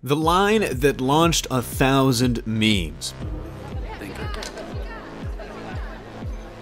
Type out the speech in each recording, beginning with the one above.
The line that launched 1,000 memes.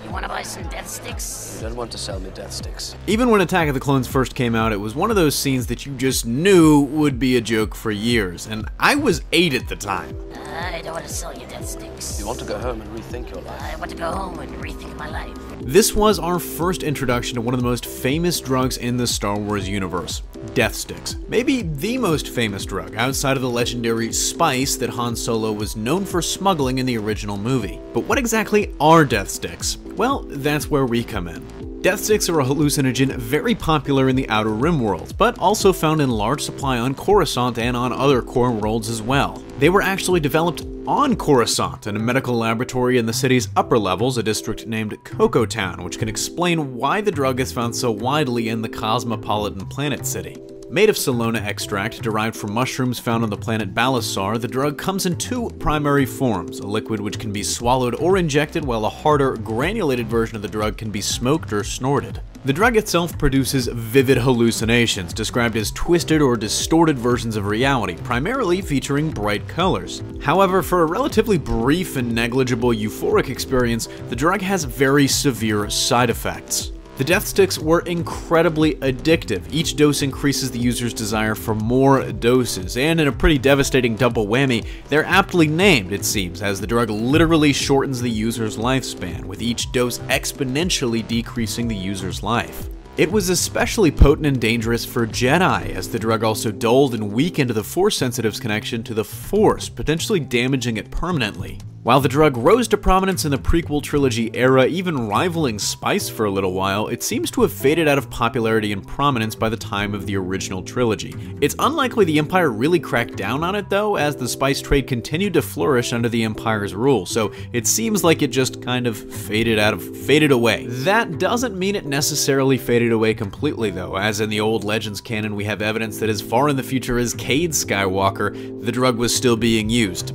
You wanna buy some Deathsticks? You don't want to sell me Deathsticks. Even when Attack of the Clones first came out, it was one of those scenes that you just knew would be a joke for years, and I was 8 at the time. I don't want to sell you Deathsticks. You want to go home and rethink your life? I want to go home and rethink my life. This was our first introduction to one of the most famous drugs in the Star Wars universe, Deathsticks. Maybe the most famous drug, outside of the legendary spice that Han Solo was known for smuggling in the original movie. But what exactly are Deathsticks? Well, that's where we come in. Deathsticks are a hallucinogen very popular in the Outer Rim world, but also found in large supply on Coruscant and on other core worlds as well. They were actually developed on Coruscant in a medical laboratory in the city's upper levels, a district named Cocoa Town, which can explain why the drug is found so widely in the cosmopolitan planet city. Made of Salona extract derived from mushrooms found on the planet Balasar, the drug comes in 2 primary forms, a liquid which can be swallowed or injected, while a harder, granulated version of the drug can be smoked or snorted. The drug itself produces vivid hallucinations, described as twisted or distorted versions of reality, primarily featuring bright colors. However, for a relatively brief and negligible euphoric experience, the drug has very severe side effects. The Deathsticks were incredibly addictive. Each dose increases the user's desire for more doses, and in a pretty devastating double whammy, they're aptly named, it seems, as the drug literally shortens the user's lifespan, with each dose exponentially decreasing the user's life. It was especially potent and dangerous for Jedi, as the drug also dulled and weakened the Force Sensitive's connection to the Force, potentially damaging it permanently. While the drug rose to prominence in the prequel trilogy era, even rivaling spice for a little while, it seems to have faded out of popularity and prominence by the time of the original trilogy. It's unlikely the Empire really cracked down on it though, as the spice trade continued to flourish under the Empire's rule, so it seems like it just kind of faded away. That doesn't mean it necessarily faded away completely though, as in the old Legends canon we have evidence that as far in the future as Cade Skywalker, the drug was still being used.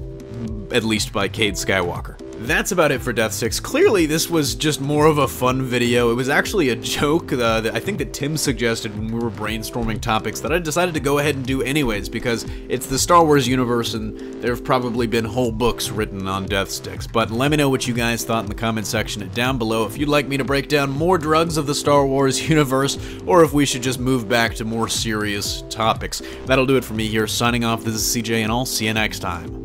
At least by Cade Skywalker. That's about it for Deathsticks. Clearly, this was just more of a fun video. It was actually a joke that I think that Tim suggested when we were brainstorming topics that I decided to go ahead and do anyways, because it's the Star Wars universe and there have probably been whole books written on Deathsticks. But let me know what you guys thought in the comment section down below if you'd like me to break down more drugs of the Star Wars universe, or if we should just move back to more serious topics. That'll do it for me here, signing off. This is CJ, and I'll see you next time.